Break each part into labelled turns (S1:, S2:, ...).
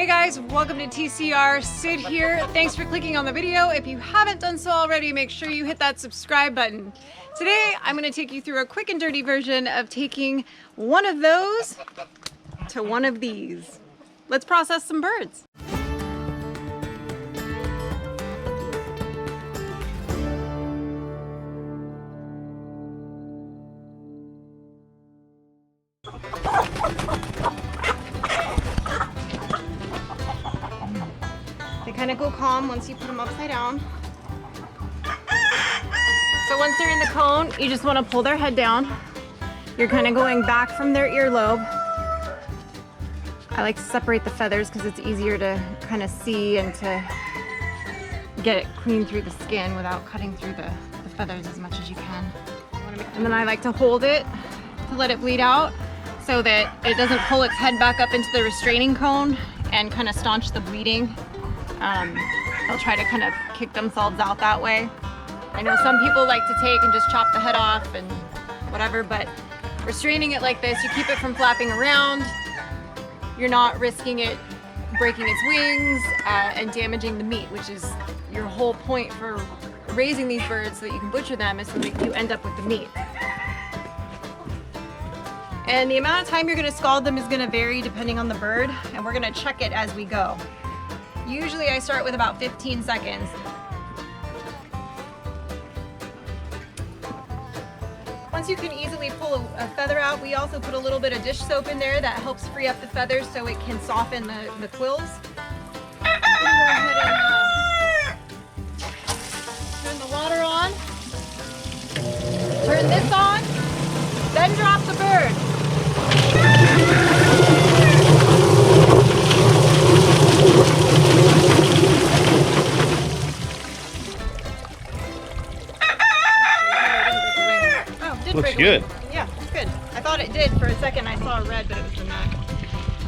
S1: Hey guys, welcome to TCR. Sid here. Thanks for clicking on the video. If you haven't done so already, make sure you hit that subscribe button. Today, I'm going to take you through a quick and dirty version of taking one of those to one of these. Let's process some birds. They kind of go calm once you put them upside down. So once they're in the cone, you just want to pull their head down. You're kind of going back from their earlobe. I like to separate the feathers because it's easier to kind of see and to get it clean through the skin without cutting through the feathers as much as you can. And then I like to hold it to let it bleed out so that it doesn't pull its head back up into the restraining cone and kind of staunch the bleeding. They'll try to kind of kick themselves out that way. I know some people like to take and just chop the head off and whatever, but restraining it like this, you keep it from flapping around. You're not risking it breaking its wings and damaging the meat, which is your whole point for raising these birds so that you can butcher them, is so that you end up with the meat. And the amount of time you're gonna scald them is gonna vary depending on the bird, and we're gonna check it as we go. Usually I start with about 15 seconds. Once you can easily pull a feather out, we also put a little bit of dish soap in there that helps free up the feathers so it can soften the quills. Go ahead and turn the water on. Turn this on, then drop the bird.
S2: Looks good.
S1: Yeah, it's good. I thought it did for a second. I saw red, but it was the neck.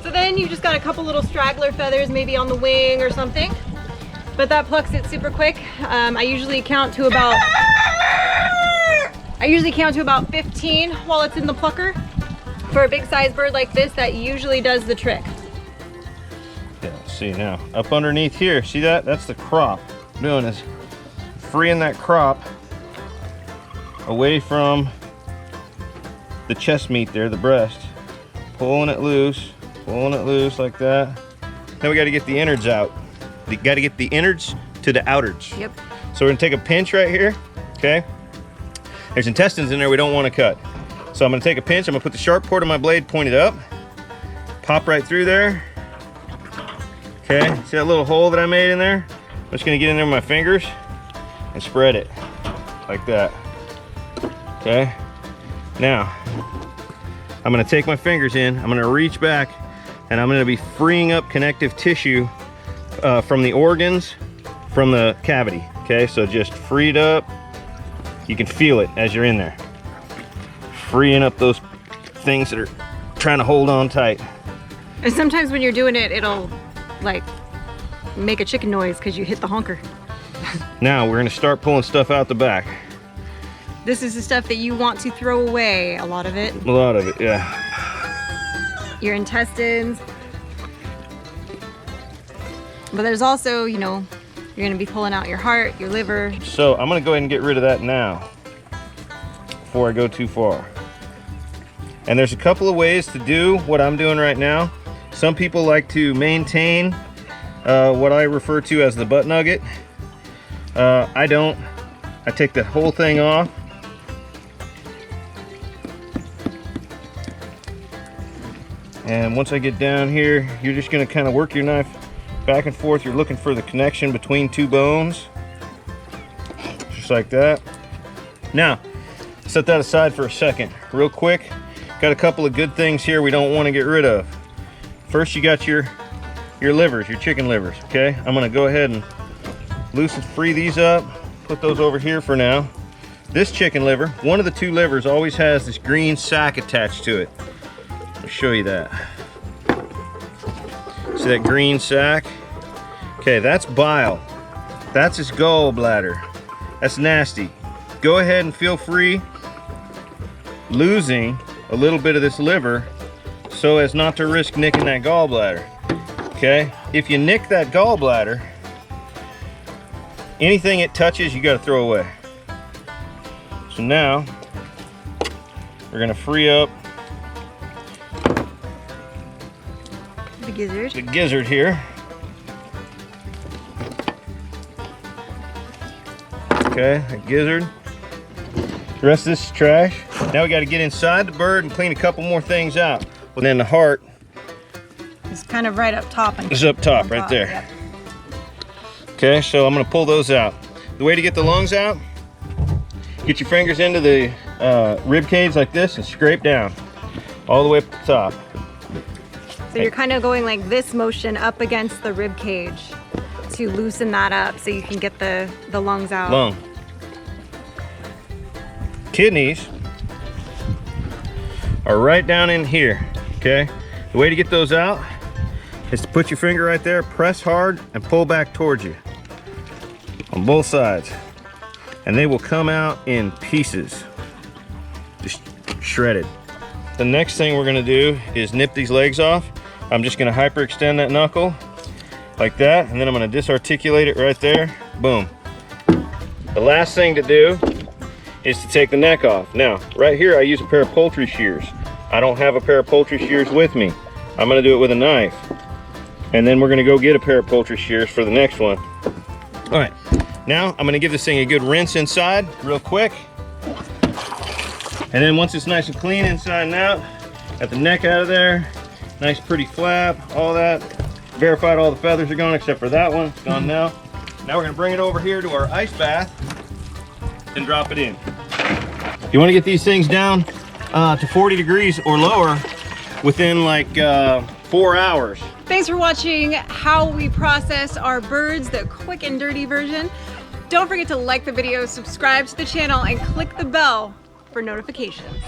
S1: So then you just got a couple little straggler feathers, maybe on the wing or something. But that plucks it super quick. I usually count to about 15 while it's in the plucker. For a big size bird like this, that usually does the trick.
S2: Yeah, let's see now. Up underneath here, see that? That's the crop. What I'm doing is freeing that crop away from the chest meat there, the breast, pulling it loose like that. Then we got to get the innards out. We got to get the innards to the outwards.
S1: Yep.
S2: So we're gonna take a pinch right here, okay? There's intestines in there we don't want to cut. So I'm gonna take a pinch, I'm gonna put the sharp part of my blade pointed up, pop right through there. Okay, see that little hole that I made in there? I'm just gonna get in there with my fingers and spread it like that. Okay, now I'm gonna take my fingers in, I'm gonna reach back, and I'm gonna be freeing up connective tissue from the organs, from the cavity. Okay, so just free it up. You can feel it as you're in there. Freeing up those things that are trying to hold on tight.
S1: And sometimes when you're doing it, it'll like make a chicken noise because you hit the honker.
S2: Now we're gonna start pulling stuff out the back.
S1: This is the stuff that you want to throw away, a lot of it.
S2: A lot of it, yeah.
S1: Your intestines. But there's also, you know, you're gonna be pulling out your heart, your liver.
S2: So I'm gonna go ahead and get rid of that now before I go too far. And there's a couple of ways to do what I'm doing right now. Some people like to maintain what I refer to as the butt nugget. I don't. I take the whole thing off. And once I get down here, you're just gonna kind of work your knife back and forth. You're looking for the connection between two bones. Just like that. Now, set that aside for a second. Real quick, got a couple of good things here we don't want to get rid of. First, you got your livers, your chicken livers, okay? I'm gonna go ahead and free these up, put those over here for now. This chicken liver, one of the two livers always has this green sac attached to it. I'll show you that. See that green sac? Okay, that's bile. That's his gallbladder. That's nasty. Go ahead and feel free losing a little bit of this liver so as not to risk nicking that gallbladder. Okay, if you nick that gallbladder, anything it touches, you got to throw away. So now we're gonna free up
S1: The gizzard.
S2: the gizzard here. Okay, a gizzard. The rest of this is trash. Now we got to get inside the bird and clean a couple more things out. Well, then the heart
S1: It's kind of right up top.
S2: is up top, right there.
S1: Yep.
S2: Okay, so I'm gonna pull those out. The way to get the lungs out, get your fingers into the rib cage like this and scrape down all the way up to the top.
S1: So you're kind of going like this motion up against the rib cage to loosen that up so you can get the lungs out.
S2: Lung. Kidneys are right down in here, okay? The way to get those out is to put your finger right there, press hard, and pull back towards you on both sides. And they will come out in pieces, just shredded. The next thing we're gonna do is nip these legs off. I'm just gonna hyperextend that knuckle like that, and then I'm gonna disarticulate it right there, boom. The last thing to do is to take the neck off. Now, right here I use a pair of poultry shears. I don't have a pair of poultry shears with me. I'm gonna do it with a knife. And then we're gonna go get a pair of poultry shears for the next one. All right, now I'm gonna give this thing a good rinse inside real quick. And then once it's nice and clean inside and out, got the neck out of there, nice pretty flap, all that. Verified all the feathers are gone except for that one, it's gone now. Now we're gonna bring it over here to our ice bath and drop it in. You wanna get these things down to 40 degrees or lower within like 4 hours.
S1: Thanks for watching how we process our birds, the quick and dirty version. Don't forget to like the video, subscribe to the channel, and click the bell for notifications.